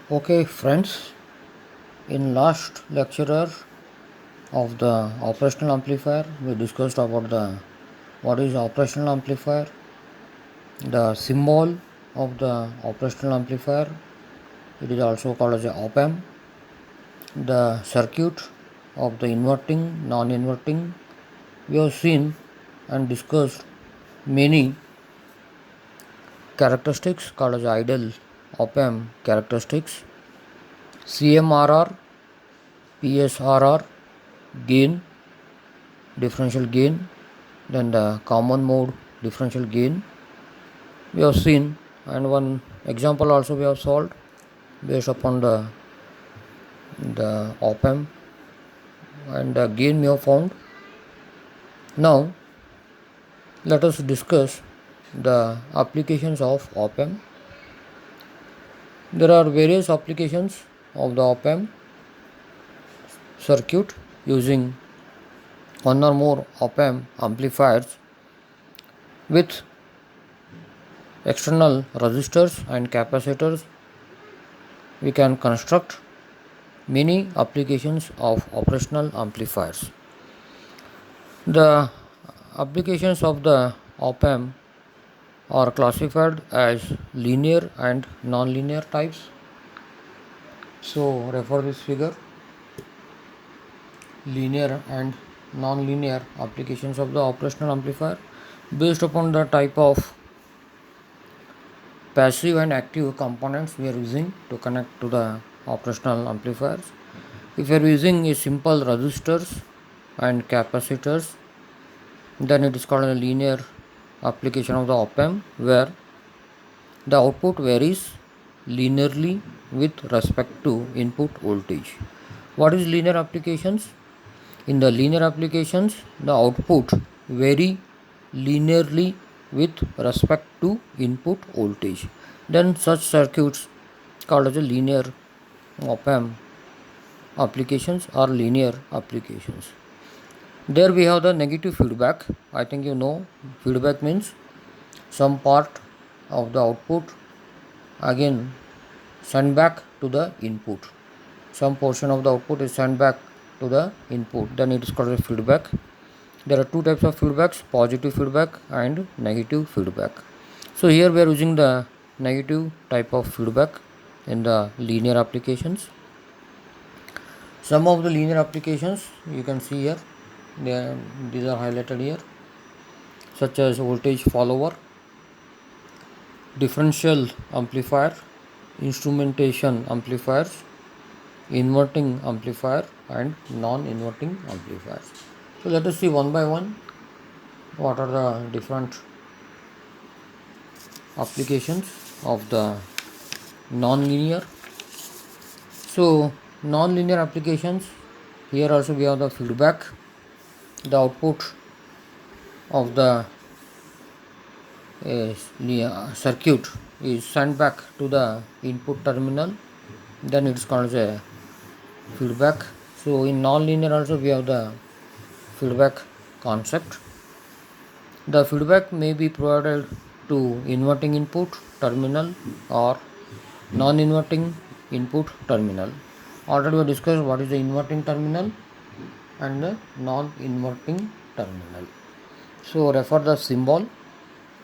Okay, friends, in last lecturer of the operational amplifier, we discussed about the what is operational amplifier, the symbol of the operational amplifier. It is also called as a op amp, the circuit of the inverting, non-inverting. We have seen and discussed many characteristics called as ideal op amp characteristics, CMRR, PSRR, gain, differential gain, then the common mode differential gain we have seen, and one example also we have solved based upon the op amp and the gain we have found. Now let us discuss the applications of op amp. There are various applications of the op amp circuit using one or more op amp amplifiers with external resistors and capacitors. We can construct many applications of operational amplifiers. The applications of the op amp are classified as linear and non-linear types. So refer this figure. Linear and non-linear applications of the operational amplifier based upon the type of passive and active components we are using to connect to the operational amplifiers. If you are using a simple resistors and capacitors, then it is called a linear application of the op amp where the output varies linearly with respect to input voltage. What is linear applications? In the linear applications, the output vary linearly with respect to input voltage. Then such circuits called as a linear op amp applications or linear applications. There we have the negative feedback. I think you know feedback means some part of the output again sent back to the input. Some portion of the output is sent back to the input. Then it is called a feedback. There are two types of feedbacks, positive feedback and negative feedback. So here we are using the negative type of feedback in the linear applications. Some of the linear applications you can see here, these are highlighted here, such as voltage follower, differential amplifier, instrumentation amplifiers, inverting amplifier and non-inverting amplifiers. So let us see one by one what are the different applications of the non-linear. So non-linear applications, here also we have the feedback. The output of the circuit is sent back to the input terminal, then it is called as a feedback. So in non-linear also we have the feedback concept. The feedback may be provided to inverting input terminal or non-inverting input terminal. Already we discussed what is the inverting terminal and the non-inverting terminal. So refer the symbol.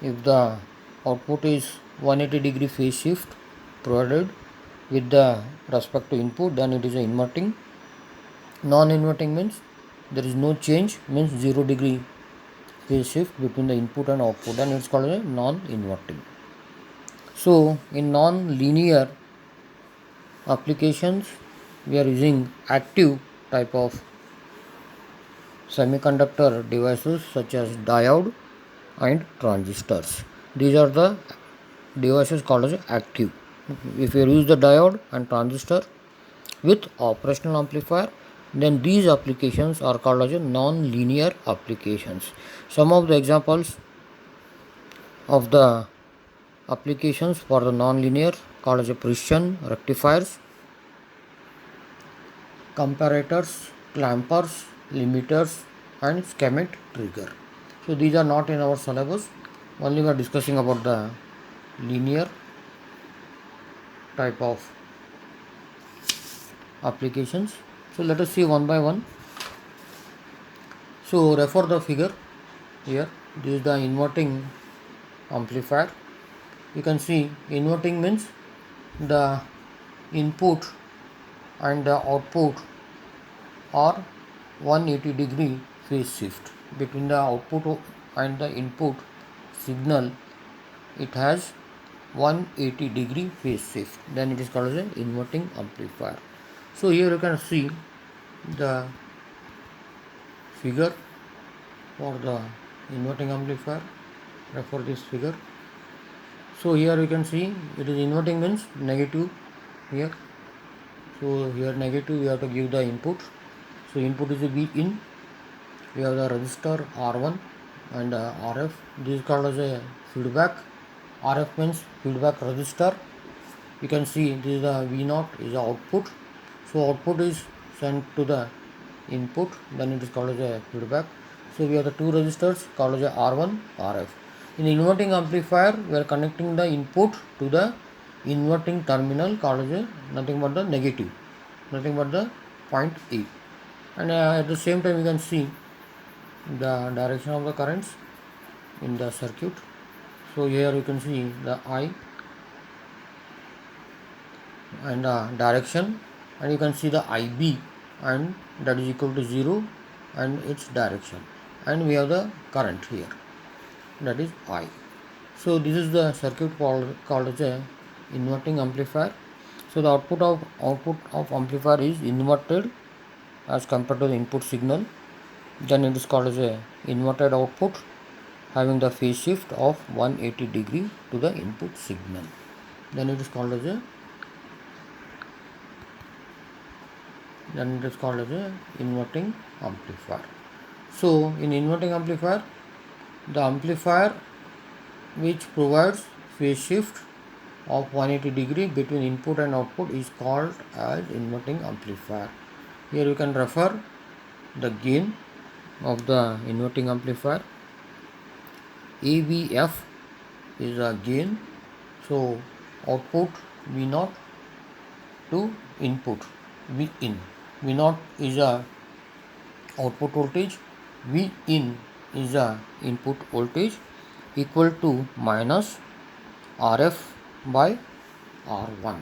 If the output is 180 degree phase shift provided with the respect to input, then it is a inverting. Non-inverting means there is no change, means 0 degree phase shift between the input and output, and it's called a non-inverting. So in non-linear applications we are using active type of semiconductor devices such as diode and transistors. These are the devices called as active. If you use the diode and transistor with operational amplifier, then these applications are called as non-linear applications. Some of the examples of the applications for the non-linear called as precision rectifiers, comparators, clampers, limiters and Schmitt trigger. So these are not in our syllabus, only we are discussing about the linear type of applications. So let us see one by one. So refer the figure here. This is the inverting amplifier. You can see inverting means the input and the output are 180-degree phase shift between the output and the input signal. It has 180-degree phase shift, then it is called as an inverting amplifier. So here you can see the figure for the inverting amplifier. Refer this figure. So here you can see it is inverting means negative here. So here negative, we have to give the input. So input is a V in. We have the resistor R1 and RF. This is called as a feedback. RF means feedback resistor. You can see this is the V0 is the output. So output is sent to the input, then it is called as a feedback. So we have the two resistors called as a R1, RF. In inverting amplifier, we are connecting the input to the inverting terminal called as a nothing but the negative, nothing but the point A. And at the same time you can see the direction of the currents in the circuit. So here you can see the I and direction, and you can see the IB, and that is equal to 0 and its direction, and we have the current here, that is I. So this is the circuit called as a inverting amplifier. So the output of amplifier is inverted as compared to the input signal, then it is called as a inverted output having the phase shift of 180-degree to the input signal, then it is called as a inverting amplifier. So in inverting amplifier, the amplifier which provides phase shift of 180-degree between input and output is called as inverting amplifier. Here you can refer the gain of the inverting amplifier. AVF is a gain. So output V0 to input V in. V0 is a output voltage, V in is a input voltage, equal to minus RF by R1.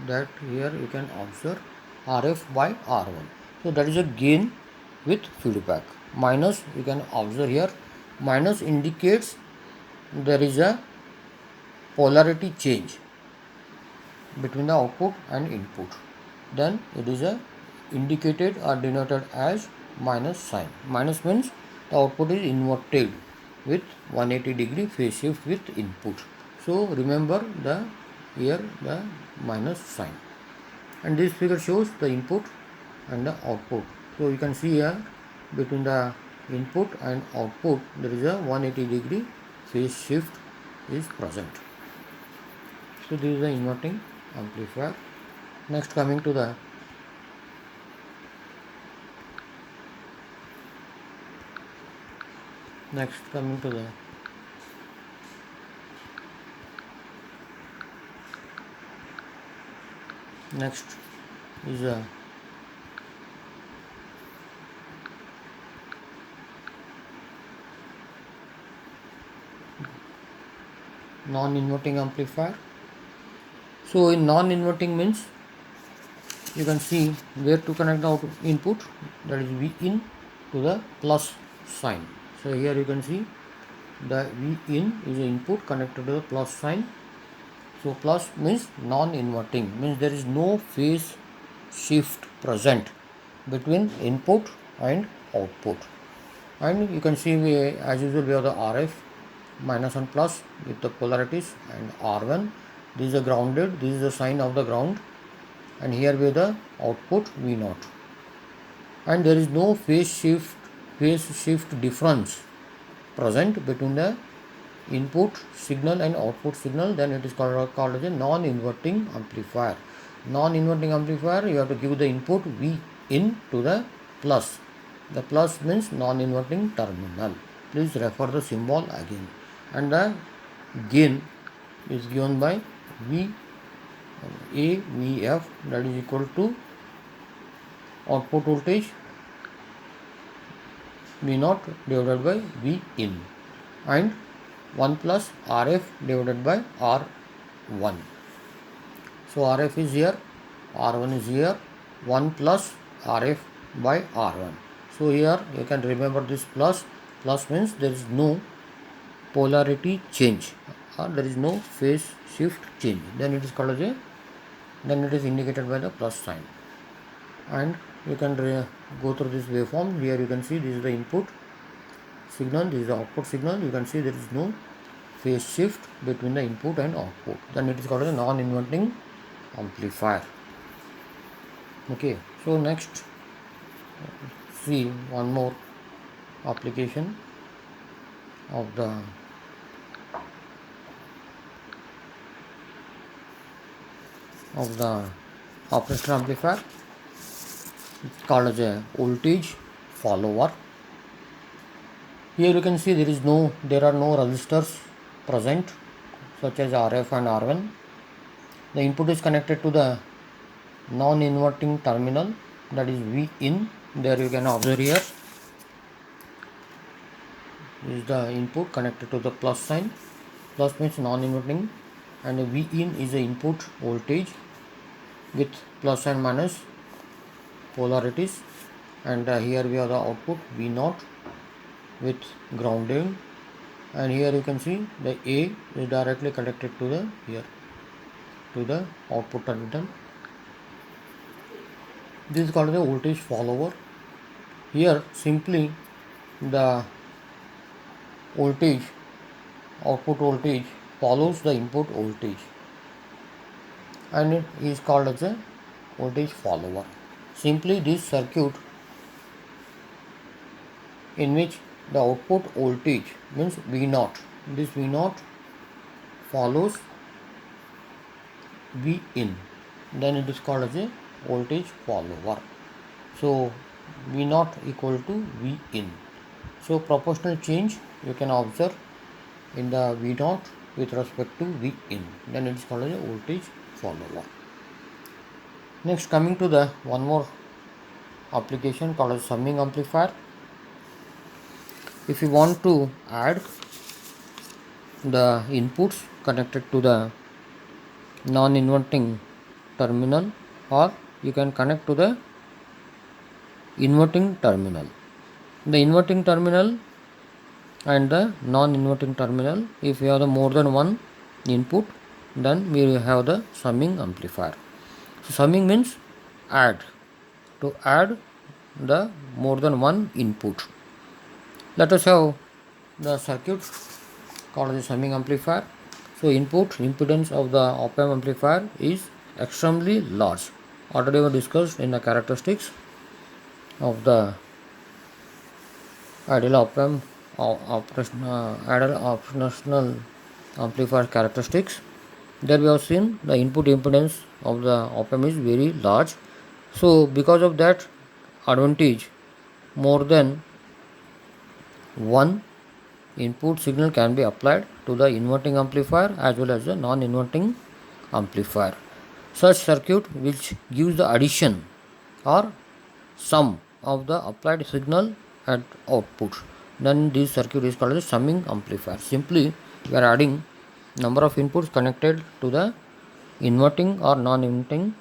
That here you can observe RF by R1. So that is a gain with feedback. Minus, you can observe here, minus indicates there is a polarity change between the output and input. Then it is a indicated or denoted as minus sign. Minus means the output is inverted with 180-degree phase shift with input. So remember here the minus sign. And this figure shows the input and the output. So you can see here between the input and output there is a 180-degree phase shift is present. So this is the inverting amplifier. Next coming to the next is a non-inverting amplifier. So in non-inverting means you can see where to connect the input, that is V in to the plus sign. So here you can see the V in is the input connected to the plus sign. So plus means non-inverting, means there is no phase shift present between input and output. And you can see as usual we have the RF minus and plus with the polarities, and R1, this is a grounded, this is the sign of the ground, and here we have the output V0, and there is no phase shift difference present between the input signal and output signal, then it is called as a non-inverting amplifier. Non-inverting amplifier, you have to give the input V in to the plus. The plus means non-inverting terminal. Please refer the symbol again. And the gain is given by AVF, that is equal to output voltage V0 divided by V in, and 1 plus Rf divided by R1. So Rf is here, R1 is here, 1 plus Rf by R1. So here you can remember this plus means there is no polarity change, or there is no phase shift change. Then it is called as then it is indicated by the plus sign. And you can go through this waveform. Here you can see this is the input signal, this is the output signal. You can see there is no phase shift between the input and output. Then it is called as a non-inverting amplifier. Okay, so next see one more application of the operational amplifier. It's called as a voltage follower. Here you can see there are no resistors present such as Rf and R1. The input is connected to the non-inverting terminal, that is V in. There you can observe here is the input connected to the plus sign. Plus means non-inverting, and V in is the input voltage with plus and minus polarities, and here we have the output V0 with grounding, and here you can see the A is directly connected to the output terminal. This is called the voltage follower. Here simply the output voltage follows the input voltage, and it is called as a voltage follower. Simply this circuit in which the output voltage means V0, this V0 follows V in, then it is called as a voltage follower. So V0 equal to V in. So proportional change you can observe in the V0 with respect to V in, then it is called as a voltage follower. Next, coming to the one more application called as summing amplifier. If you want to add the inputs connected to the non-inverting terminal, or you can connect to the inverting terminal. The inverting terminal and the non-inverting terminal, if you have the more than one input, then we have the summing amplifier. So summing means to add the more than one input. Let us have the circuit called the summing amplifier. So input impedance of the op-amp amplifier is extremely large. Already we discussed in the characteristics of the ideal op-amp operational amplifier characteristics. There we have seen the input impedance of the op-amp is very large. So because of that advantage, more than one input signal can be applied to the inverting amplifier as well as the non-inverting amplifier. Such circuit which gives the addition or sum of the applied signal at output, then this circuit is called as summing amplifier. Simply we are adding number of inputs connected to the inverting or non-inverting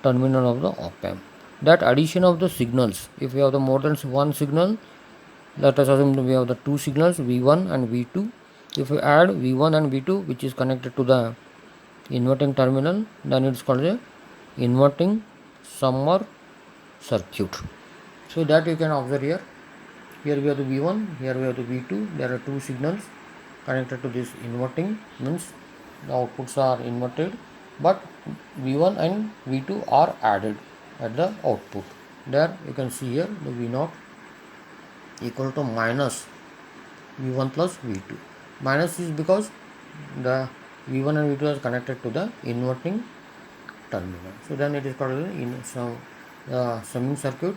terminal of the op-amp. That addition of the signals, if we have the more than one signal, let us assume we have the two signals V1 and V2. If we add V1 and V2 which is connected to the inverting terminal, then it is called a inverting summer circuit. So that you can observe here. Here we have the V1, here we have the V2. There are two signals connected to this inverting, means the outputs are inverted, but V1 and V2 are added at the output. There you can see here the V0 equal to minus V1 plus V2. Minus is because the V1 and V2 are connected to the inverting terminal. So then it is called the summing circuit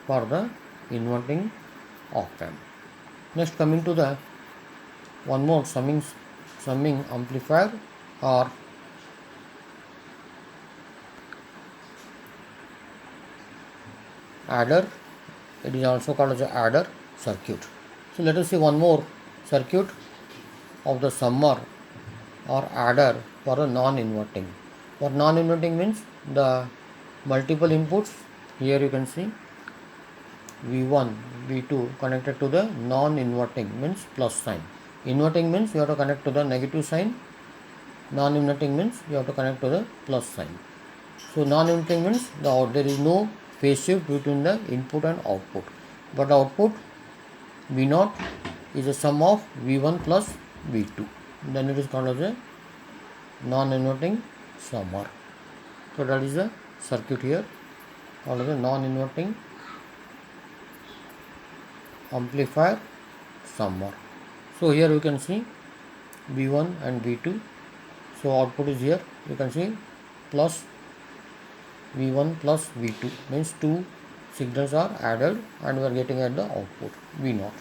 for the inverting op-amp. Next, coming to the one more summing amplifier, or adder. It is also called as a adder circuit. So let us see one more circuit of the summer or adder for a non-inverting. For non-inverting means the multiple inputs. Here you can see V1, V2 connected to the non-inverting means plus sign. Inverting means you have to connect to the negative sign. Non-inverting means you have to connect to the plus sign. So non-inverting means there is no phase shift between the input and output. But the output V0 is a sum of V1 plus V2. Then it is called as a non-inverting summer. So that is the circuit here called as a non-inverting amplifier summer. So here you can see V1 and V2. So output is here. You can see plus V1 plus V2 means two signals are added and we are getting at the output V0.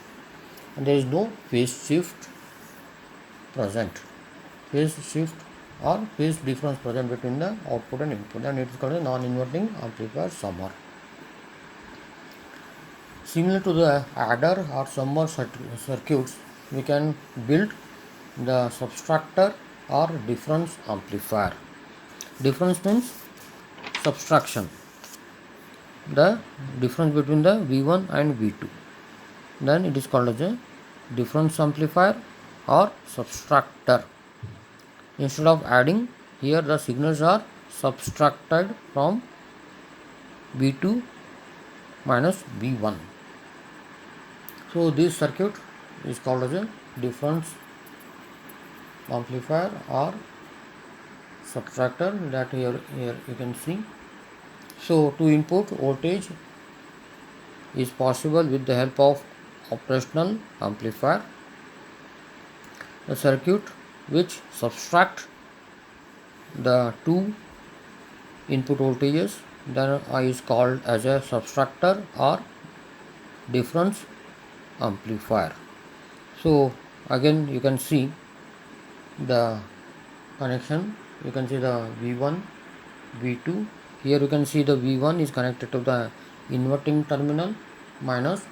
And there is no phase shift present. Phase shift or phase difference present between the output and input, and it is called a non-inverting amplifier summer. Similar to the adder or summer circuits, we can build the subtractor or difference amplifier. Difference means subtraction, the difference between the V1 and V2. Then it is called as a difference amplifier or subtractor. Instead of adding, here the signals are subtracted from V2 minus V1. So this circuit is called as a difference amplifier or subtractor, that here you can see. So to input voltage is possible with the help of operational amplifier. The circuit which subtract the two input voltages then is called as a subtractor or difference amplifier. So again you can see the connection. You can see the V1, V2. Here you can see the V1 is connected to the inverting terminal minus,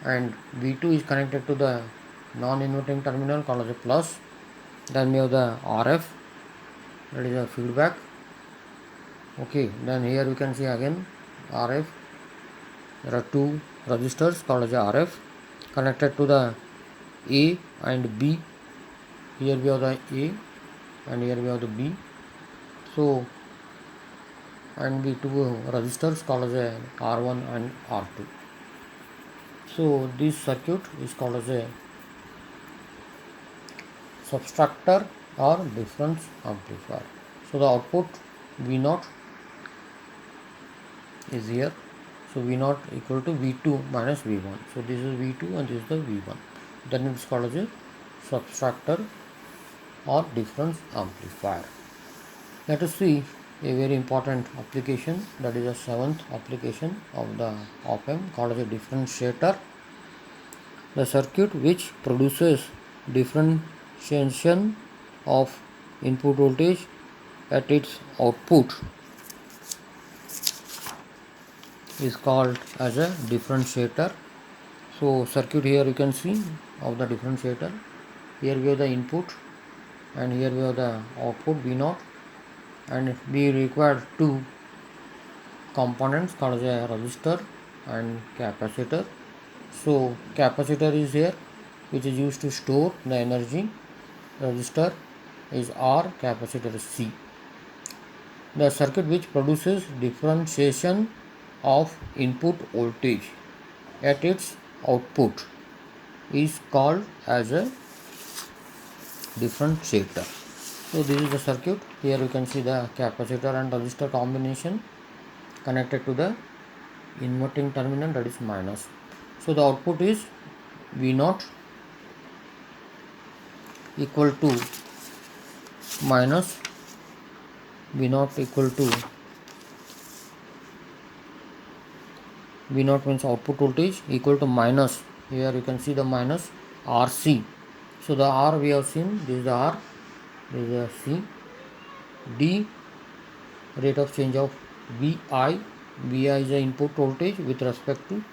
and V2 is connected to the non-inverting terminal called as a plus. Then we have the RF, that is a feedback. Okay, then here you can see again RF. There are two resistors called as RF connected to the A and B. Here we have the A and here we have the B. So and the two resistors called as a R1 and R2. So this circuit is called as a subtractor or difference amplifier. So the output V0 is here. So V0 equal to V2 minus V1. So this is V2 and this is the V1. Then it is called as a subtractor or difference amplifier. Let us see a very important application, that is the seventh application of the op-amp, called as a differentiator. The circuit which produces differentiation of input voltage at its output is called as a differentiator. So circuit here you can see of the differentiator. Here we have the input and here we have the output V0, and we require two components called as a resistor and capacitor. So capacitor is here, which is used to store the energy. Resistor is R, capacitor is C. The circuit which produces differentiation of input voltage at its output is called as a differentiator. So this is the circuit. Here you can see the capacitor and resistor combination connected to the inverting terminal, that is minus. So the output is V0 equal to minus V0 equal to V0 means output voltage equal to minus, here you can see the minus RC. So the R we have seen, this is the R, this is the C. D, rate of change of Vi Vi is the input voltage with respect to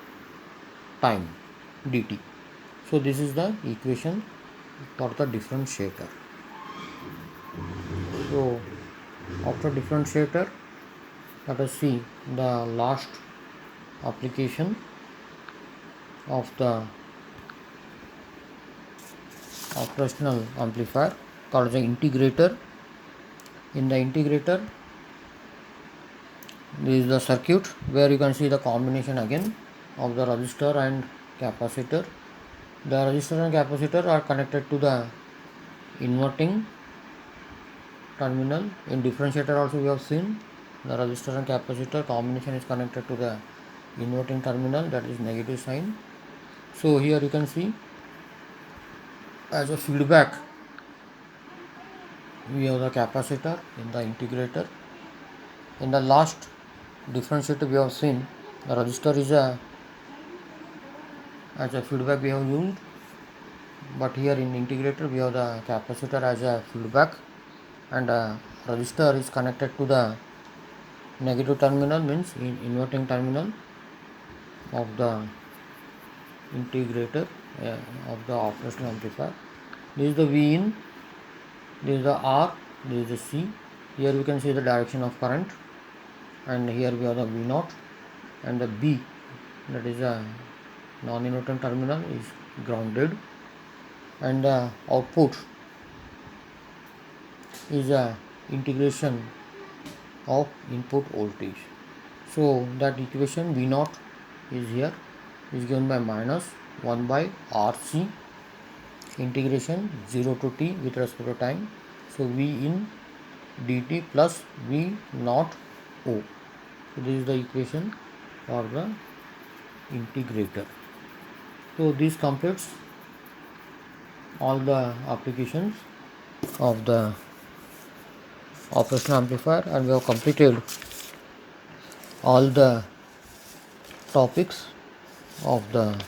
time dt. So this is the equation for the differentiator. So after differentiator, let us see the last application of the operational amplifier called the integrator. In the integrator, this is the circuit where you can see the combination again of the resistor and capacitor. The resistor and capacitor are connected to the inverting terminal. In differentiator also we have seen the resistor and capacitor combination is connected to the inverting terminal, that is negative sign. So here you can see as a feedback we have the capacitor in the integrator. In the last differentiator we have seen the resistor is as a feedback we have used, but here in integrator we have the capacitor as a feedback, and resistor is connected to the negative terminal, means in inverting terminal of the integrator of the operational amplifier. This is the V in, this is the R, this is the C. Here we can see the direction of current, and here we have the V0, and the B, that is a non-inverting terminal, is grounded, and the output is a integration of input voltage. So that equation V0 is here, is given by minus 1 by RC integration 0 to t with respect to time. So V in dt plus V0 O. So this is the equation for the integrator. So this completes all the applications of the operational amplifier, and we have completed all the topics of the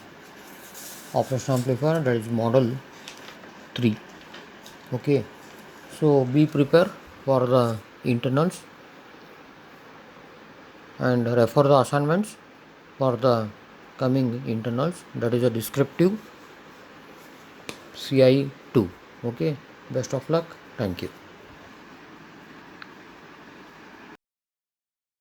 operational amplifier, that is model 3. Okay, so be prepared for the internals and refer the assignments for the coming internals, that is a descriptive CI2. Okay, best of luck, thank you.